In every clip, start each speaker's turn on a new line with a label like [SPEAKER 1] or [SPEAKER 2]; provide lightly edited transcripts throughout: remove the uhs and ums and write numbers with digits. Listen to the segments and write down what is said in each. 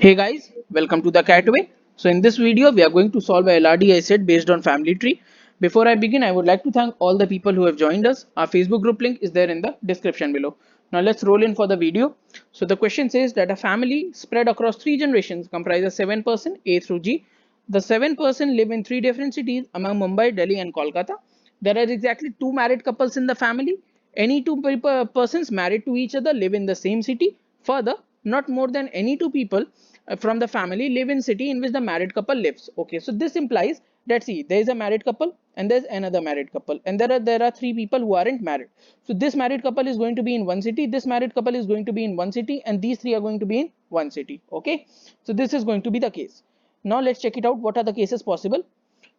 [SPEAKER 1] Hey guys, welcome to the Catway. So in this video, we are going to solve a LRD set based on family tree. Before I begin, I would like to thank all the people who have joined us. Our Facebook group link is there in the description below. Now let's roll in for the video. So the question says that a family spread across 3 generations comprises 7% A through G. The 7% live in 3 different cities among Mumbai, Delhi and Kolkata. There are exactly 2 married couples in the family. Any two persons married to each other live in the same city. Further, not more than any two people from the family live in city in which the married couple lives. Okay, so this implies that see there is a married couple and there's another married couple and there are 3 people who aren't married. So this married couple is going to be in one city, this married couple is going to be in one city, and these three are going to be in one city. Okay, so this is going to be the case. Now let's check it out. What are the cases possible?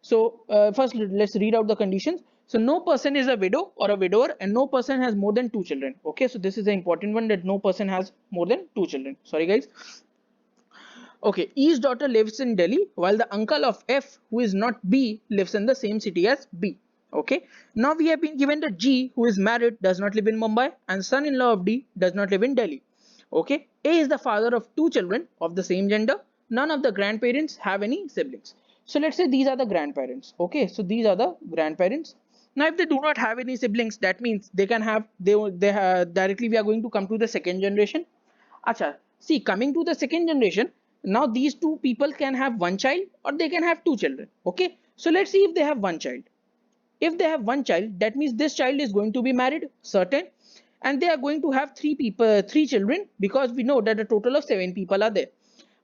[SPEAKER 1] So first let's read out the conditions. So no person is a widow or a widower and no person has more than 2 children. Okay, so this is the important one, that no person has more than 2 children. Sorry guys. Okay, E's daughter lives in Delhi while the uncle of F, who is not B, lives in the same city as B. Okay, now we have been given that G, who is married, does not live in Mumbai and son-in-law of D does not live in Delhi. Okay, A is the father of 2 children of the same gender. None of the grandparents have any siblings. So let's say these are the grandparents. Okay, so these are the grandparents. Now if they do not have any siblings, that means they can have, they have directly, we are going to come to the second generation. Acha, see, coming to the second generation, now these two people can have one child or they can have 2 children. Okay, so let's see if they have one child. If they have one child, that means this child is going to be married, certain, and they are going to have 3 children, because we know that a total of 7 people are there.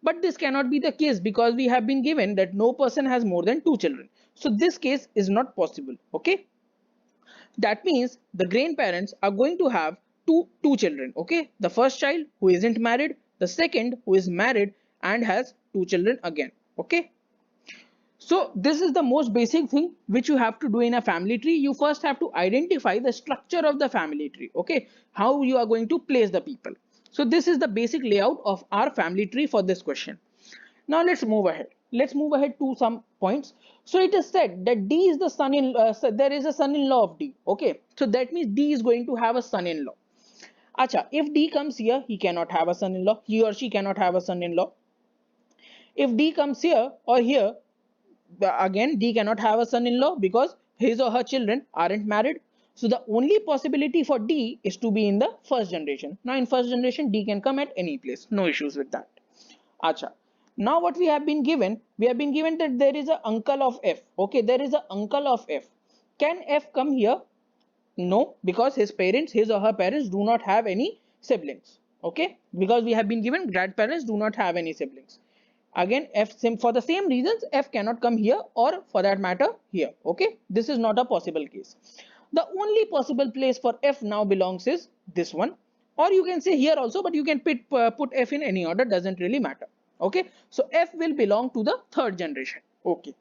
[SPEAKER 1] But this cannot be the case because we have been given that no person has more than 2 children. So this case is not possible. Okay, that means the grandparents are going to have two children. Okay, the first child who isn't married, the second who is married and has 2 children again. Okay, so this is the most basic thing which you have to do in a family tree. You first have to identify the structure of the family tree. Okay, how you are going to place the people. So this is the basic layout of our family tree for this question. Now let's move ahead. Let's move ahead to some points. So it is said that D is the son-in-law. So there is a son-in-law of D. Okay, so that means D is going to have a son-in-law. Acha, if D comes here, he cannot have a son-in-law. He or she cannot have a son-in-law. If D comes here or here, again D cannot have a son-in-law because his or her children aren't married. So the only possibility for D is to be in the first generation. Now in first generation, D can come at any place. No issues with that. Acha. Now what we have been given? We have been given that there is a uncle of F. Okay, there is a uncle of F. Can F come here? No, because his or her parents do not have any siblings. Okay, because we have been given grandparents do not have any siblings. Again, F for the same reasons, F cannot come here or for that matter here. Okay, this is not a possible case. The only possible place for F now belongs is this one, or you can say here also, but you can put F in any order, doesn't really matter. Okay, so F will belong to the third generation. Okay.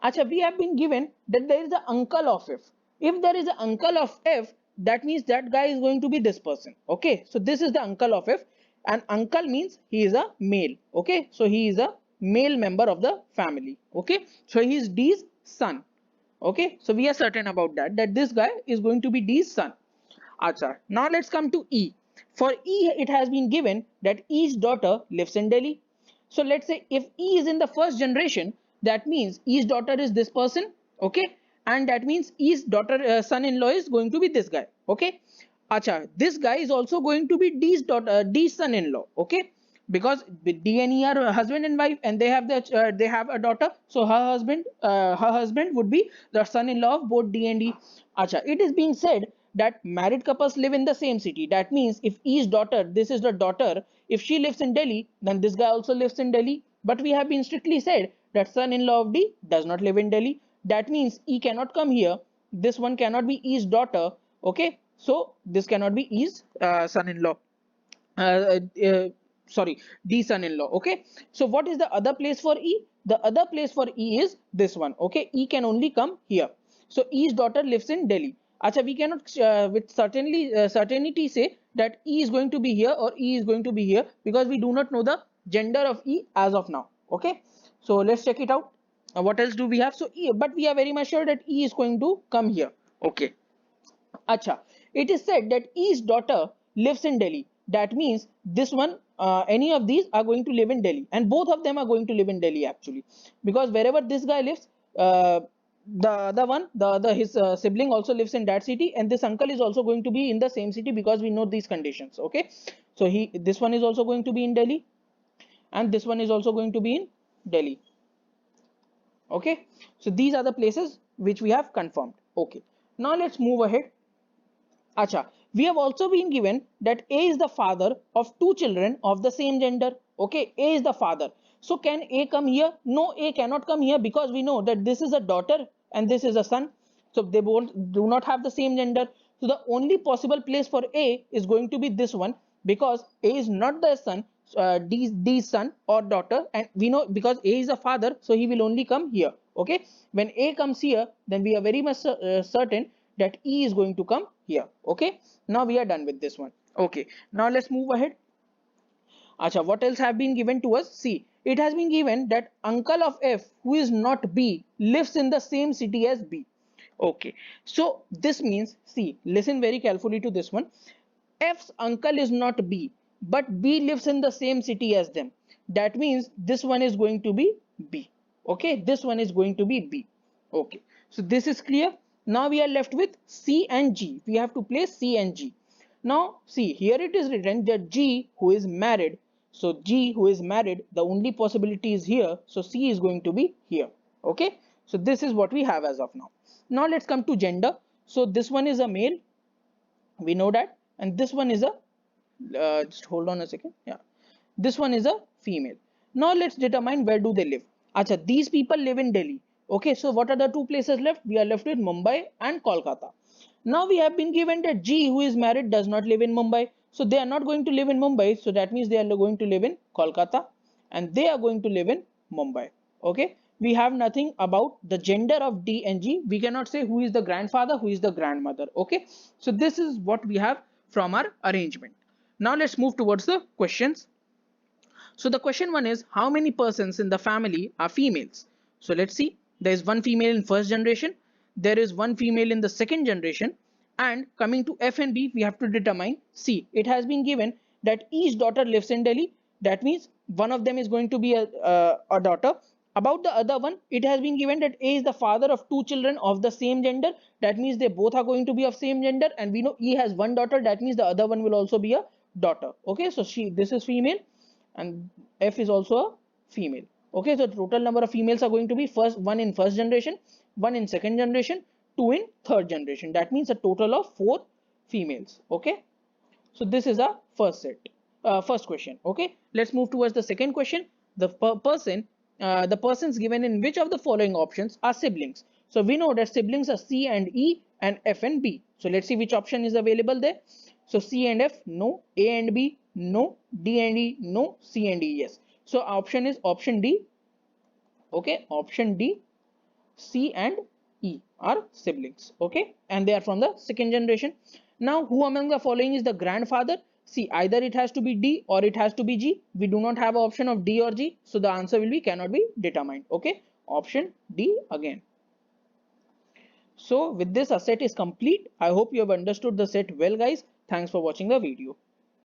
[SPEAKER 1] Acha, we have been given that there is an uncle of F. If there is an uncle of F, that means that guy is going to be this person. Okay, so this is the uncle of F, and uncle means he is a male. Okay, so he is a male member of the family. Okay, so he is D's son. Okay, so we are certain about that, that this guy is going to be D's son. Acha, now let's come to E. For E, it has been given that E's daughter lives in Delhi. So let's say if E is in the first generation, that means E's daughter is this person, okay, and that means E's daughter son-in-law is going to be this guy, okay. Acha, this guy is also going to be D's daughter, D's son-in-law, okay, because D and E are husband and wife, and they have a daughter. So her husband would be the son-in-law of both D and E. Acha, it is being said that married couples live in the same city. That means if E's daughter, this is the daughter, if she lives in Delhi, then this guy also lives in Delhi. But we have been strictly said that son-in-law of D does not live in Delhi. That means E cannot come here. This one cannot be E's daughter. Okay, so this cannot be E's son-in-law. Uh, uh, Sorry, D son-in-law. Okay, so what is the other place for E? The other place for E is this one. Okay, E can only come here. So E's daughter lives in Delhi. Acha, we cannot with certainty say that E is going to be here or E is going to be here, because we do not know the gender of E as of now. Okay, so let's check it out. What else do we have? So E, but we are very much sure that E is going to come here. Okay. Acha, it is said that E's daughter lives in Delhi. That means this one, any of these are going to live in Delhi, and both of them are going to live in Delhi actually, because wherever this guy lives, the other one, the other his sibling also lives in that city, and this uncle is also going to be in the same city, because we know these conditions. Okay, so this one is also going to be in Delhi, and this one is also going to be in Delhi. Okay, so these are the places which we have confirmed. Okay, now let's move ahead. Acha, we have also been given that A is the father of two children of the same gender. Okay, A is the father. So can A come here? No, A cannot come here, because we know that this is a daughter and this is a son. So they both do not have the same gender. So the only possible place for A is going to be this one, because A is not the son, D's son or daughter, and we know because A is a father, so he will only come here. Okay, when A comes here, then we are very much certain that E is going to come here. Okay, now we are done with this one. Okay, now let's move ahead. Acha, what else have been given to us? See, it has been given that uncle of F, who is not B, lives in the same city as B. Okay, so this means, see, listen very carefully to this one. F's uncle is not B, but B lives in the same city as them. That means this one is going to be B. Okay, this one is going to be B. Okay, so this is clear. Now we are left with C and G. We have to place C and G. Now see, here it is written that G, who is married. So G, who is married, the only possibility is here. So C is going to be here. Okay, so this is what we have as of now. Now let's come to gender. So this one is a male, we know that, and this one is a just hold on a second. Yeah, this one is a female. Now let's determine where do they live. Acha, these people live in Delhi. Okay, so what are the two places left? We are left with Mumbai and Kolkata. Now we have been given that G, who is married, does not live in Mumbai, so they are not going to live in Mumbai, so that means they are going to live in Kolkata, and they are going to live in Mumbai. Okay, we have nothing about the gender of D and G. We cannot say who is the grandfather, who is the grandmother. Okay, so this is what we have from our arrangement. Now let's move towards the questions. So the question one is, how many persons in the family are females? So let's see. There is one female in first generation. There is one female in the second generation. And coming to F and B, we have to determine C. It has been given that each daughter lives in Delhi. That means one of them is going to be a daughter. About the other one, it has been given that A is the father of two children of the same gender. That means they both are going to be of same gender. And we know E has one daughter. That means the other one will also be a daughter. Okay, so this is female, and F is also a female. Okay, so total number of females are going to be one in first generation, one in second generation, two in third generation. That means a total of 4 females. Okay, so this is our first question. Okay, let's move towards the second question. The persons given in which of the following options are siblings? So we know that siblings are C and E and F and B. So let's see which option is available there. So C and F, no. A and B, no. D and E, no. C and E, yes. So option is option D. Okay, option D. C and E are siblings. Okay, and they are from the second generation. Now, who among the following is the grandfather? See, either it has to be D or it has to be G. We do not have an option of D or G, so the answer will be cannot be determined. Okay, option D again. So with this, a set is complete. I hope you have understood the set well, guys. Thanks for watching the video.